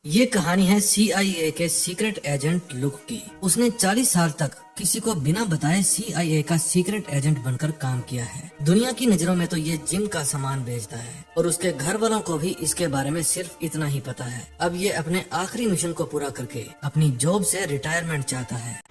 ये कहानी है CIA के सीक्रेट एजेंट लुक की। उसने 40 साल तक किसी को बिना बताए CIA का सीक्रेट एजेंट बनकर काम किया है। दुनिया की नजरों में तो ये जिम का सामान बेचता है और उसके घर वालों को भी इसके बारे में सिर्फ इतना ही पता है। अब ये अपने आखिरी मिशन को पूरा करके अपनी जॉब से रिटायरमेंट चाहता है।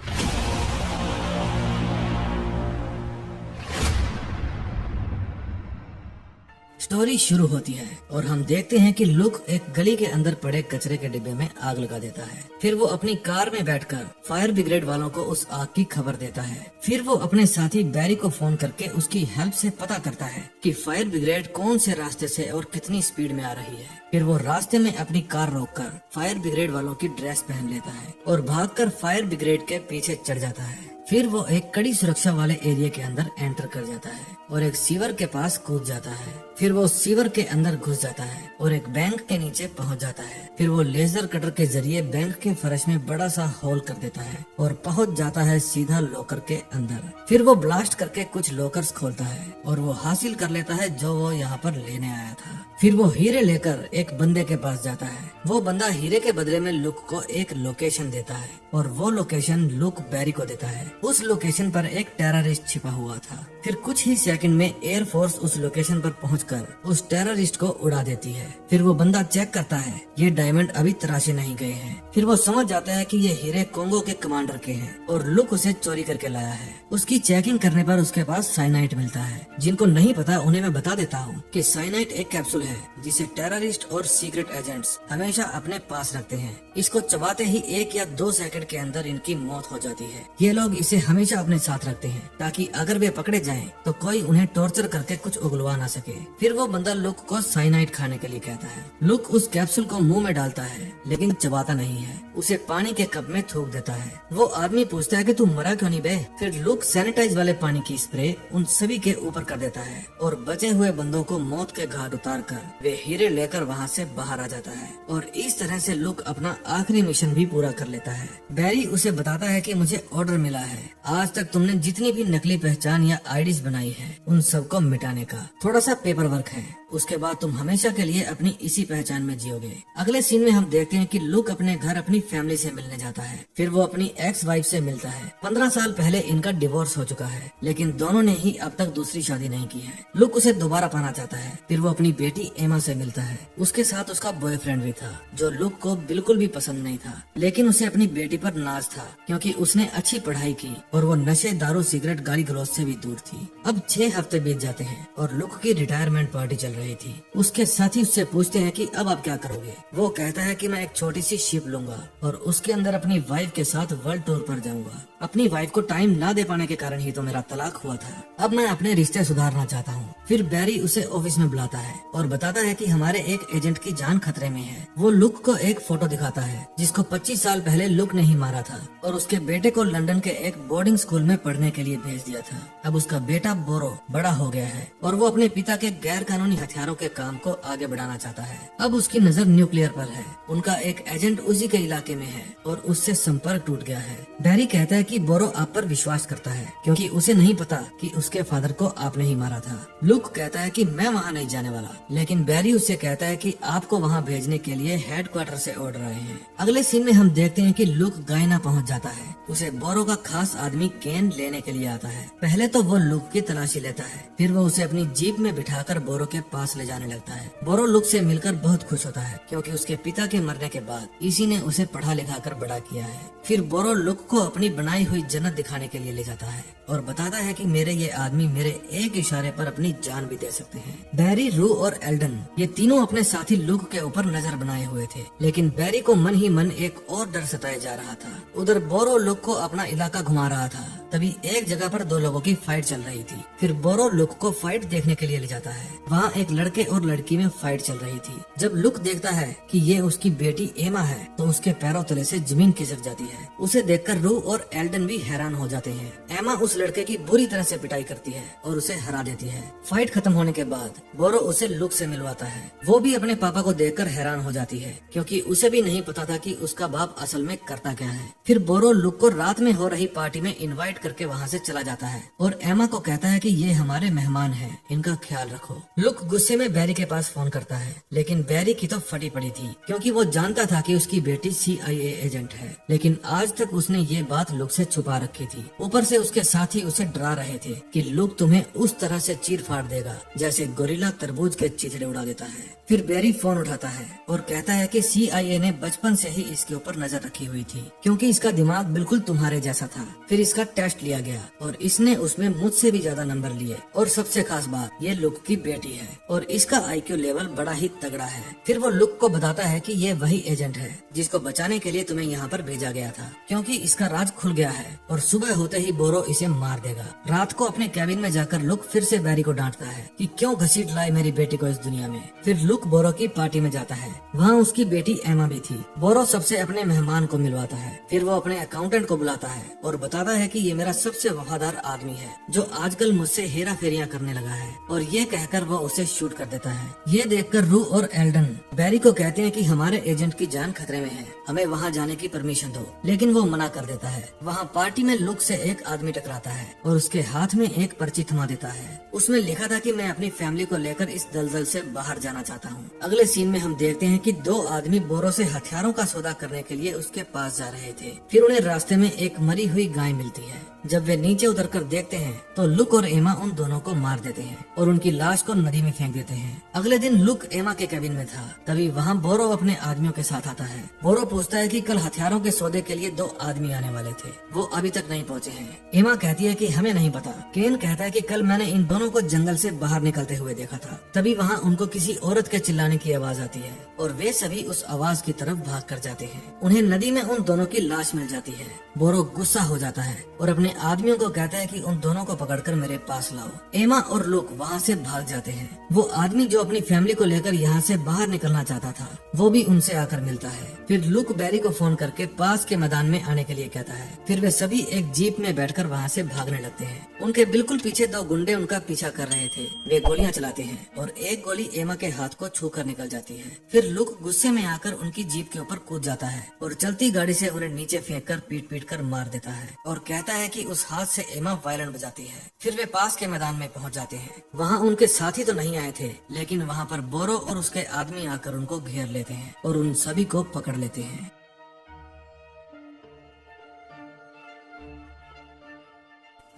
स्टोरी शुरू होती है और हम देखते हैं कि लुक एक गली के अंदर पड़े कचरे के डिब्बे में आग लगा देता है। फिर वो अपनी कार में बैठकर फायर ब्रिगेड वालों को उस आग की खबर देता है। फिर वो अपने साथी बैरी को फोन करके उसकी हेल्प से पता करता है कि फायर ब्रिगेड कौन से रास्ते से और कितनी स्पीड में आ रही है। फिर वो रास्ते में अपनी कार रोककर फायर ब्रिगेड वालों की ड्रेस पहन लेता है और भागकर फायर ब्रिगेड के पीछे चढ़ जाता है। फिर वो एक कड़ी सुरक्षा वाले एरिया के अंदर एंटर कर जाता है और एक सीवर के पास कूद जाता है। फिर वो सीवर के अंदर घुस जाता है और एक बैंक के नीचे पहुंच जाता है। फिर वो लेजर कटर के जरिए बैंक के फर्श में बड़ा सा होल कर देता है और पहुंच जाता है सीधा लॉकर के अंदर। फिर वो ब्लास्ट करके कुछ लॉकर्स खोलता है और वो हासिल कर लेता है जो वो यहाँ पर लेने आया था। फिर वो हीरे लेकर एक बंदे के पास जाता है। वो बंदा हीरे के बदले में लुक को एक लोकेशन देता है और वो लोकेशन लुक बैरी को देता है। उस लोकेशन पर एक टेररिस्ट छिपा हुआ था। फिर कुछ ही सेकंड में एयर फोर्स उस लोकेशन पर पहुंचकर उस टेररिस्ट को उड़ा देती है। फिर वो बंदा चेक करता है ये डायमंड अभी तराशे नहीं गए हैं। फिर वो समझ जाता है कि ये हीरे कोंगो के कमांडर के हैं और लुक उसे चोरी करके लाया है। उसकी चेकिंग करने पर उसके पास साइनाइट मिलता है। जिनको नहीं पता उन्हें मैं बता देता हूँ कि साइनाइट एक कैप्सूल है जिसे टेररिस्ट और सीक्रेट एजेंट्स हमेशा अपने पास रखते हैं। इसको चबाते ही 1 या 2 सेकंड के अंदर इनकी मौत हो जाती है। ये लोग इसे हमेशा अपने साथ रखते हैं ताकि अगर वे पकड़े जाएं तो कोई उन्हें टॉर्चर करके कुछ उगलवा ना सके। फिर वो बंदा लुक को साइनाइट खाने के लिए कहता है। लुक उस कैप्सूल को मुंह में डालता है लेकिन चबाता नहीं है, उसे पानी के कप में थूक देता है। वो आदमी पूछता है कि तू मरा क्यों नहीं बे? फिर लुक सैनिटाइज वाले पानी की स्प्रे उन सभी के ऊपर कर देता है और बचे हुए बंदों को मौत के घाट उतार कर वे हीरे लेकर वहाँ से बाहर आ जाता है और इस तरह से लुक अपना आखिरी मिशन भी पूरा कर लेता है। बैरी उसे बताता है कि मुझे ऑर्डर मिला है, आज तक तुमने जितनी भी नकली पहचान या आईडीज बनाई है उन सबको मिटाने का। थोड़ा सा पेपर वर्क है, उसके बाद तुम हमेशा के लिए अपनी इसी पहचान में जियोगे। अगले सीन में हम देखते हैं कि लुक अपने घर अपनी फैमिली से मिलने जाता है। फिर वो अपनी एक्स वाइफ से मिलता है। 15 साल पहले इनका डिवोर्स हो चुका है लेकिन दोनों ने ही अब तक दूसरी शादी नहीं की है। लुक उसे दोबारा पाना चाहता है। फिर वो अपनी बेटी एमा से मिलता है। उसके साथ उसका बॉयफ्रेंड भी था जो लुक को बिल्कुल भी पसंद नहीं था, लेकिन उसे अपनी बेटी पर नाज था क्योंकि उसने अच्छी पढ़ाई की और वो नशे, दारू, सिगरेट, गाली गलौज से भी दूर थी। अब 6 हफ्ते बीत जाते हैं और लुक की रिटायरमेंट पार्टी चल रही थी। उसके साथी उससे पूछते हैं कि अब आप क्या करोगे? वो कहता है कि मैं एक छोटी सी शिप लूंगा और उसके अंदर अपनी वाइफ के साथ वर्ल्ड टूर पर जाऊंगा। अपनी वाइफ को टाइम ना दे पाने के कारण ही तो मेरा तलाक हुआ था। अब मैं अपने रिश्ते सुधारना चाहता हूँ। फिर बैरी उसे ऑफिस में बुलाता है और बताता है कि हमारे एक एजेंट की जान खतरे में है। वो लुक को एक फोटो दिखाता है जिसको 25 साल पहले लुक ने ही मारा था और उसके बेटे को लंदन के एक बोर्डिंग स्कूल में पढ़ने के लिए भेज दिया था। अब उसका बेटा बोरो बड़ा हो गया है और वो अपने पिता के गैर कानूनी हथियारों के काम को आगे बढ़ाना चाहता है। अब उसकी नजर न्यूक्लियर पर है। उनका एक एजेंट उसी के इलाके में है और उससे संपर्क टूट गया है। बैरी कहता है कि बोरो आप पर विश्वास करता है क्योंकि उसे नहीं पता कि उसके फादर को आपने ही मारा था। लुक कहता है कि मैं वहाँ नहीं जाने वाला, लेकिन बैरी उससे कहता है कि आपको वहाँ भेजने के लिए हेडक्वार्टर से ऑर्डर आए हैं। अगले सीन में हम देखते हैं कि लुक गायना पहुँच जाता है। उसे बोरो का खास आदमी केन लेने के लिए आता है। पहले तो वो लुक की तलाशी लेता है, फिर वो उसे अपनी जीप में बिठाकर बोरो के पास ले जाने लगता है। बोरो लुक से मिलकर बहुत खुश होता है क्योंकि उसके पिता के मरने के बाद इसी ने उसे पढ़ा लिखा कर बड़ा किया है। फिर बोरो लुक को अपनी बनाई हुई जन्नत दिखाने के लिए ले जाता है और बताता है कि मेरे ये आदमी मेरे एक इशारे पर अपनी जान भी दे सकते हैं। बैरी, रू और एल्डन ये तीनों अपने साथी लुक के ऊपर नजर बनाए हुए थे, लेकिन बैरी को मन ही मन एक और डर सताया जा रहा था। उधर बोरो लुक को अपना इलाका घुमा रहा था। तभी एक जगह पर 2 लोगों की फाइट चल रही थी। फिर बोरो लुक को फाइट देखने के लिए ले जाता है। वहाँ एक लड़के और लड़की में फाइट चल रही थी। जब लुक देखता है कि ये उसकी बेटी एमा है तो उसके पैरों तले से जमीन खिसक जाती है। उसे देखकर रू और एल्डन भी हैरान हो जाते हैं। एमा उस उस लड़के की बुरी तरह से पिटाई करती है और उसे हरा देती है। फाइट खत्म होने के बाद बोरो उसे लुक से मिलवाता है। वो भी अपने पापा को देखकर हैरान हो जाती है, क्योंकि उसे भी नहीं पता था कि उसका बाप असल में करता क्या है। फिर बोरो लुक को रात में हो रही पार्टी में इनवाइट करके वहाँ से चला जाता है और एमा को कहता है कि ये हमारे मेहमान हैं, इनका ख्याल रखो। लुक गुस्से में बैरी के पास फोन करता है, लेकिन बैरी की तो फटी पड़ी थी, क्योंकि वो जानता था कि उसकी बेटी CIA एजेंट है, लेकिन आज तक उसने ये बात लुक से छुपा रखी थी। ऊपर से उसके साथी उसे डरा रहे थे कि लुक तुम्हें उस तरह से चीर फाड़ देगा जैसे गोरिल्ला तरबूज के चिथड़े उड़ा देता है। फिर बैरी फोन उठाता है और कहता है कि CIA ने बचपन से ही इसके ऊपर नजर रखी हुई थी, क्योंकि इसका दिमाग बिल्कुल तुम्हारे जैसा था। फिर इसका टेस्ट लिया गया और इसने उसमें मुझसे भी ज्यादा नंबर लिए, और सबसे खास बात ये लुक की बेटी है और इसका IQ लेवल बड़ा ही तगड़ा है। फिर वो लुक को बताता है कि ये वही एजेंट है जिसको बचाने के लिए तुम्हें यहाँ पर भेजा गया था, क्योंकि इसका राज खुल गया है और सुबह होते ही बोरो इसे मार देगा। रात को अपने कैबिन में जाकर लुक फिर से बैरी को डांटता है कि क्यों घसीट लाए मेरी बेटी को इस दुनिया में। फिर लुक बोरो की पार्टी में जाता है, वहाँ उसकी बेटी एमा भी थी। बोरो सबसे अपने मेहमान को मिलवाता है। फिर वो अपने अकाउंटेंट को बुलाता है और बताता है कि ये मेरा सबसे वफादार आदमी है जो आजकल मुझसे हेरा फेरियां करने लगा है, और ये कहकर वो उसे शूट कर देता है। ये देखकर रू और एल्डन बैरी को कहते हैं कि हमारे एजेंट की जान खतरे में है, हमें वहाँ जाने की परमिशन दो, लेकिन वो मना कर देता है। वहाँ पार्टी में लुक से एक आदमी टकराता है और उसके हाथ में एक पर्ची थमा देता है। उसमें लिखा था कि मैं अपनी फैमिली को लेकर इस दलदल से बाहर जाना चाहता हूँ। अगले सीन में हम देखते हैं कि दो आदमी बोरो से हथियारों का सौदा करने के लिए उसके पास जा रहे थे। फिर उन्हें रास्ते में एक मरी हुई गाय मिलती है। जब वे नीचे उतरकर देखते हैं तो लुक और एमा उन दोनों को मार देते हैं और उनकी लाश को नदी में फेंक देते हैं। अगले दिन लुक एमा के कैबिन में था, तभी वहाँ बोरो अपने आदमियों के साथ आता है। बोरो पूछता है कि कल हथियारों के सौदे के लिए दो आदमी आने वाले थे, वो अभी तक नहीं पहुँचे हैं। एमा कहती है कि हमें नहीं पता। केन कहता है कि कल मैंने इन दोनों को जंगल से बाहर निकलते हुए देखा था। तभी वहाँ उनको किसी औरत के चिल्लाने की आवाज आती है और वे सभी उस आवाज की तरफ भाग कर जाते हैं। उन्हें नदी में उन दोनों की लाश मिल जाती है। बोरो गुस्सा हो जाता है और अपने आदमियों को कहता है कि उन दोनों को पकड़कर मेरे पास लाओ। एमा और लुक वहाँ से भाग जाते हैं। वो आदमी जो अपनी फैमिली को लेकर यहाँ से बाहर निकलना चाहता था, वो भी उनसे आकर मिलता है। फिर लुक बैरी को फोन करके पास के मैदान में आने के लिए कहता है। फिर वे सभी एक जीप में बैठकर वहाँ से भागने लगते हैं। उनके बिल्कुल पीछे दो गुंडे उनका पीछा कर रहे थे। वे गोलियां चलाते हैं और एक गोली एमा के हाथ को छू कर निकल जाती है। फिर लुक गुस्से में आकर उनकी जीप के ऊपर कूद जाता है और चलती गाड़ी से उन्हें नीचे फेंक कर पीट कर मार देता है और कहता है कि उस हाथ से एमा वायलिन बजाती है। फिर वे पास के मैदान में पहुंच जाते हैं। वहां उनके साथी तो नहीं आए थे, लेकिन वहां पर बोरो और उसके आदमी आकर उनको घेर लेते हैं और उन सभी को पकड़ लेते हैं।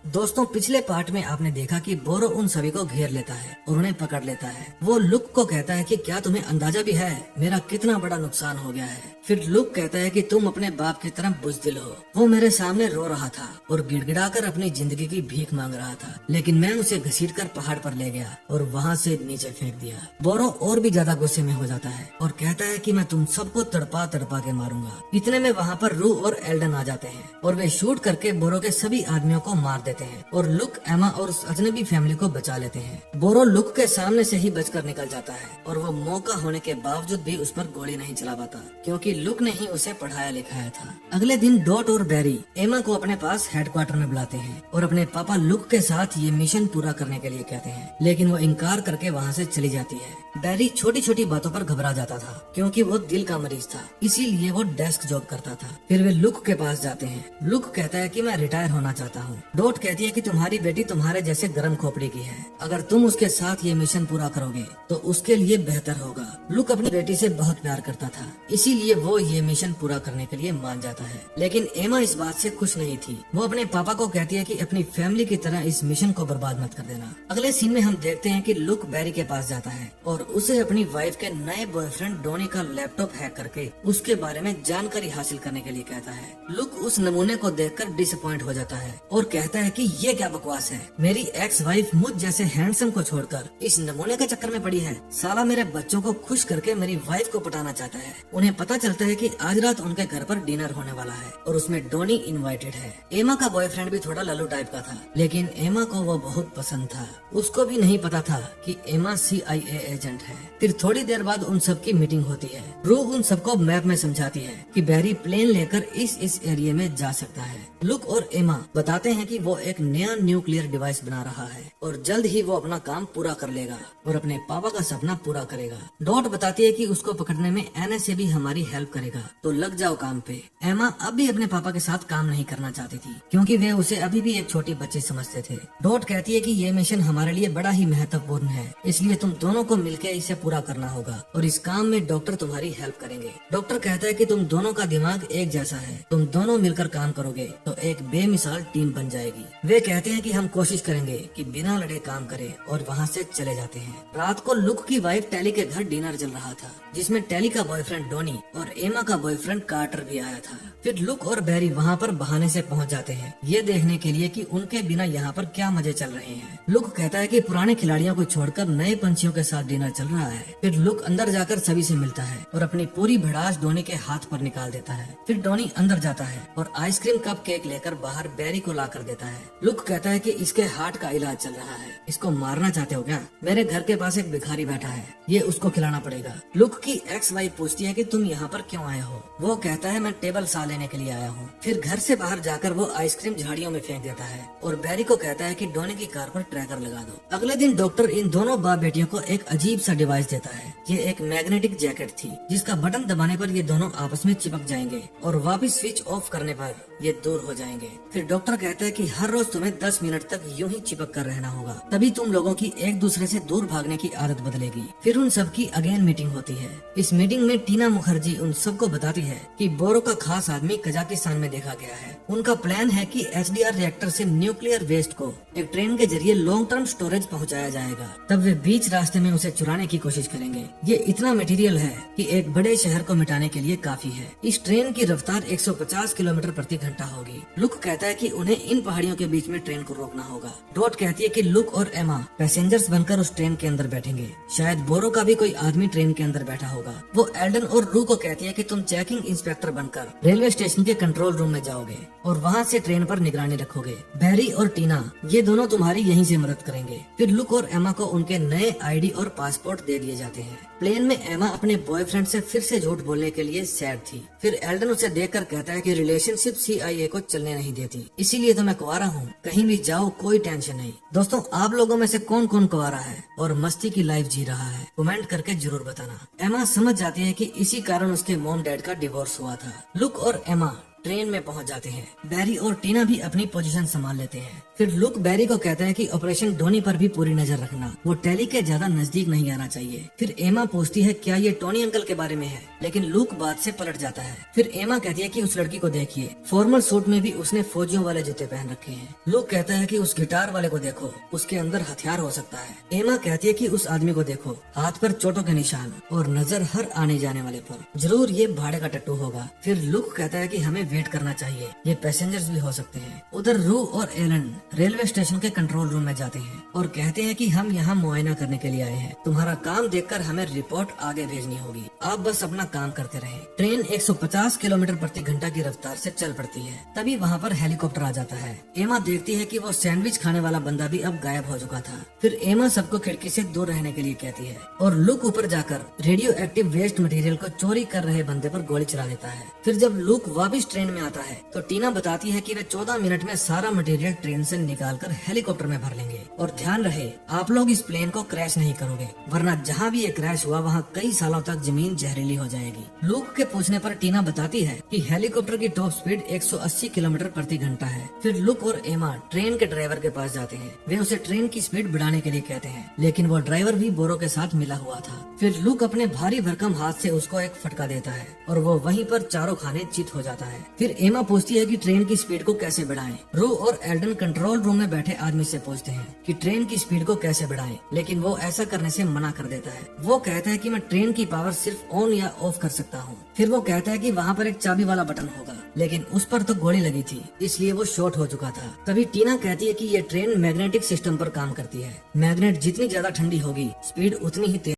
दोस्तों, पिछले पार्ट में आपने देखा कि बोरो उन सभी को घेर लेता है और उन्हें पकड़ लेता है। वो लुक को कहता है कि क्या तुम्हें अंदाजा भी है मेरा कितना बड़ा नुकसान हो गया है। फिर लुक कहता है कि तुम अपने बाप की तरह बुज़दिल हो। वो मेरे सामने रो रहा था और गिड़गिड़ाकर अपनी जिंदगी की भीख मांग रहा था, लेकिन मैं उसे घसीटकर पहाड़ पर ले गया और वहाँ से नीचे फेंक दिया। बोरो और भी ज्यादा गुस्से में हो जाता है और कहता है कि मैं तुम सबको तड़पा तड़पा के मारूंगा। इतने में वहाँ पर रू और एल्डन आ जाते हैं और वे शूट करके बोरो के सभी आदमियों को मार देते हैं और लुक, एमा और उस अजनबी फैमिली को बचा लेते हैं। बोरो लुक के सामने से ही बचकर निकल जाता है और वो मौका होने के बावजूद भी उस पर गोली नहीं चला पाता, क्योंकि लुक ने ही उसे पढ़ाया लिखाया था। अगले दिन डॉट और बैरी एमा को अपने पास हेडक्वार्टर में बुलाते हैं और अपने पापा लुक के साथ ये मिशन पूरा करने के लिए कहते हैं, लेकिन वो इनकार करके वहाँ से चली जाती है। बैरी छोटी छोटी बातों पर घबरा जाता था, क्योंकि वो दिल का मरीज था, इसीलिए वो डेस्क जॉब करता था। फिर वे लुक के पास जाते हैं। लुक कहता है कि मैं रिटायर होना चाहता हूँ। डॉट कहती है कि तुम्हारी बेटी तुम्हारे जैसे गर्म खोपड़ी की है, अगर तुम उसके साथ ये मिशन पूरा करोगे तो उसके लिए बेहतर होगा। लुक अपनी बेटी से बहुत प्यार करता था, इसीलिए वो ये मिशन पूरा करने के लिए मान जाता है। लेकिन एमा इस बात से खुश नहीं थी। वो अपने पापा को कहती है कि अपनी फैमिली की तरह इस मिशन को बर्बाद मत कर देना। अगले सीन में हम देखते हैं कि लुक बैरी के पास जाता है और उसे अपनी वाइफ के नए बॉयफ्रेंड डोनी का लैपटॉप हैक करके उसके बारे में जानकारी हासिल करने के लिए कहता है। लुक उस नमूने को देखकर डिसअपॉइंट हो जाता है और कहता है कि ये क्या बकवास है, मेरी एक्स वाइफ मुझ जैसे हैंडसम को छोड़कर इस नमूने के चक्कर में पड़ी है। साला मेरे बच्चों को खुश करके मेरी वाइफ को पटाना चाहता है। उन्हें पता चलता है कि आज रात उनके घर पर डिनर होने वाला है और उसमें डोनी इनवाइटेड है। एमा का बॉयफ्रेंड भी थोड़ा लल्लू टाइप का था, लेकिन एमा को वो बहुत पसंद था। उसको भी नहीं पता था कि एमा CIA एजेंट है। फिर थोड़ी देर बाद उन सबकी मीटिंग होती है। रू उन सबको मैप में समझाती है कि बैरी प्लेन लेकर इस एरिया में जा सकता है। लुक और एमा बताते हैं कि वो एक नया न्यूक्लियर डिवाइस बना रहा है और जल्द ही वो अपना काम पूरा कर लेगा और अपने पापा का सपना पूरा करेगा। डॉट बताती है कि उसको पकड़ने में एनएसए भी हमारी हेल्प करेगा, तो लग जाओ काम पे। एमा अब भी अपने पापा के साथ काम नहीं करना चाहती थी क्योंकि वे उसे अभी भी एक छोटी बच्ची समझते थे। डॉट कहती है कि ये मिशन हमारे लिए बड़ा ही महत्वपूर्ण है, इसलिए तुम दोनों को मिलकर इसे पूरा करना होगा और इस काम में डॉक्टर तुम्हारी हेल्प करेंगे। डॉक्टर कहता है कि तुम दोनों का दिमाग एक जैसा है, तुम दोनों मिलकर काम करोगे तो एक बेमिसाल टीम बन जाएगी। वे कहते हैं कि हम कोशिश करेंगे कि बिना लड़े काम करें और वहाँ से चले जाते हैं। रात को लुक की वाइफ टेली के घर डिनर चल रहा था, जिसमें टेली का बॉयफ्रेंड डोनी और एमा का बॉयफ्रेंड कार्टर भी आया था। फिर लुक और बैरी वहाँ पर बहाने से पहुँच जाते हैं, ये देखने के लिए कि उनके बिना यहाँ पर क्या मजे चल रहे हैं। लुक कहता है कि पुराने खिलाड़ियों को छोड़कर नए पंछियों के साथ डिनर चल रहा है। फिर लुक अंदर जाकर सभी से मिलता है और अपनी पूरी भड़ास डोनी के हाथ पर निकाल देता है। फिर डोनी अंदर जाता है और आइसक्रीम कप केक लेकर बाहर बैरी को ला कर देता है। लुक कहता है कि इसके हार्ट का इलाज चल रहा है, इसको मारना चाहते हो क्या? मेरे घर के पास एक भिखारी बैठा है, ये उसको खिलाना पड़ेगा। लुक की एक्स वाइफ पूछती है कि तुम यहाँ पर क्यों आए हो? वो कहता है मैं टेबल सा लेने के लिए आया हूँ। फिर घर से बाहर जाकर वो आइसक्रीम झाड़ियों में फेंक देता है और बैरी को कहता है कि डोनी की कार पर ट्रैकर लगा दो। अगले दिन डॉक्टर इन दोनों बाप बेटियों को एक अजीब सा डिवाइस देता है। ये एक मैग्नेटिक जैकेट थी जिसका बटन दबाने पर ये दोनों आपस में चिपक जाएंगे और वापस स्विच ऑफ करने पर ये दूर हो जाएंगे। फिर डॉक्टर कहता है कि हर रोज तुम्हें 10 मिनट तक यूं ही चिपक कर रहना होगा, तभी तुम लोगों की एक दूसरे से दूर भागने की आदत बदलेगी। फिर उन सबकी अगेन मीटिंग होती है। इस मीटिंग में टीना मुखर्जी उन सबको बताती है कि बोरो का खास आदमी कजाकिस्तान में देखा गया है। उनका प्लान है कि एचडीआर रिएक्टर से न्यूक्लियर वेस्ट को एक ट्रेन के जरिए लॉन्ग टर्म स्टोरेज पहुंचाया जाएगा। तब वे बीच रास्ते में उसे चुराने की कोशिश करेंगे। ये इतना मटेरियल है कि एक बड़े शहर को मिटाने के लिए काफी है। इस ट्रेन की रफ्तार 150 किलोमीटर प्रति घंटा होगी। लुक कहता है कि उन्हें इन पहाड़ियों के बीच में ट्रेन को रोकना होगा। डॉट कहती है कि लुक और एमा पैसेंजर्स बनकर उस ट्रेन के अंदर बैठेंगे। शायद बोरो का भी कोई आदमी ट्रेन के अंदर बैठा होगा। वो एल्डन और रू को कहती है कि तुम चेकिंग इंस्पेक्टर बनकर रेलवे स्टेशन के कंट्रोल रूम में जाओगे और वहाँ से ट्रेन पर निगरानी रखोगे। बैरी और टीना ये दोनों तुम्हारी यहीं से मदद करेंगे। फिर लुक और एमा को उनके नए आईडी और पासपोर्ट दे दिए जाते हैं। प्लेन में एमा अपने बॉयफ्रेंड से फिर से झूठ बोलने के लिए सैड थी। फिर एल्डन उसे देखकर कहता है कि रिलेशनशिप CIA को चलने नहीं देती, इसीलिए तो मैं कुंवारा हूँ, कहीं भी जाओ कोई टेंशन नहीं। दोस्तों, आप लोगों में से कौन कौन कुंवारा है और मस्ती की लाइफ जी रहा है, कमेंट करके जरूर बताना। एमा समझ जाती है कि इसी कारण उसके मॉम डैड का डिवोर्स हुआ था। लुक और एमा ट्रेन में पहुंच जाते हैं। बैरी और टीना भी अपनी पोजीशन संभाल लेते हैं। फिर लुक बैरी को कहता है कि ऑपरेशन डोनी पर भी पूरी नजर रखना, वो टेली के ज्यादा नजदीक नहीं आना चाहिए। फिर एमा पूछती है क्या ये टोनी अंकल के बारे में है, लेकिन लुक बात से पलट जाता है। फिर एमा कहती है कि उस लड़की को देखिए, फॉर्मल सूट में भी उसने फौजियों वाले जूते पहन रखे हैं। लुक कहता है कि उस गिटार वाले को देखो, उसके अंदर हथियार हो सकता है। एमा कहती है कि उस आदमी को देखो, हाथ पर चोटों के निशान और नजर हर आने जाने वाले पर, जरूर ये भाड़े का टट्टू होगा। फिर लुक कहता है कि हमें वेट करना चाहिए, ये पैसेंजर्स भी हो सकते हैं। उधर रू और एलन रेलवे स्टेशन के कंट्रोल रूम में जाते हैं और कहते हैं कि हम यहाँ मुआयना करने के लिए आए हैं, तुम्हारा काम देखकर हमें रिपोर्ट आगे भेजनी होगी, आप बस अपना काम करते रहें। ट्रेन 150 किलोमीटर प्रति घंटा की रफ्तार से चल पड़ती है। तभी वहाँ पर हेलीकॉप्टर आ जाता है। एमा देखती है कि वो सैंडविच खाने वाला बंदा भी अब गायब हो चुका था। फिर एमा सबको खिड़की से दूर रहने के लिए कहती है और लुक ऊपर जाकर रेडियो एक्टिव वेस्ट मटेरियल को चोरी कर रहे बंदे पर गोली चला देता है। फिर जब लुक वापस ट्रेन में आता है तो टीना बताती है कि वे 14 मिनट में सारा मटेरियल ट्रेन से निकालकर हेलीकॉप्टर में भर लेंगे। और ध्यान रहे, आप लोग इस प्लेन को क्रैश नहीं करोगे, वरना जहाँ भी ये क्रैश हुआ वहाँ कई सालों तक जमीन जहरीली हो जाएगी। लुक के पूछने पर टीना बताती है कि हेलीकॉप्टर की टॉप स्पीड 180 किलोमीटर प्रति घंटा है। फिर लुक और एमा ट्रेन के ड्राइवर के पास जाते हैं। वे उसे ट्रेन की स्पीड बढ़ाने के लिए कहते हैं, लेकिन वो ड्राइवर भी बोरो के साथ मिला हुआ था। फिर लुक अपने भारी भरकम हाथ से उसको एक फटका देता है और वो वहीं पर चारों खाने चित हो जाता है। फिर एमा पूछती है कि ट्रेन की स्पीड को कैसे बढ़ाएं। रू और एल्डन कंट्रोल रूम में बैठे आदमी से पूछते हैं कि ट्रेन की स्पीड को कैसे बढ़ाएं, लेकिन वो ऐसा करने से मना कर देता है। वो कहता है कि मैं ट्रेन की पावर सिर्फ ऑन या ऑफ कर सकता हूँ। फिर वो कहता है कि वहाँ पर एक चाबी वाला बटन होगा, लेकिन उस पर तो गोली लगी थी, इसलिए वो शॉर्ट हो चुका था। तभी टीना कहती है कि ये ट्रेन मैग्नेटिक सिस्टम पर काम करती है। मैग्नेट जितनी ज्यादा ठंडी होगी, स्पीड उतनी ही तेज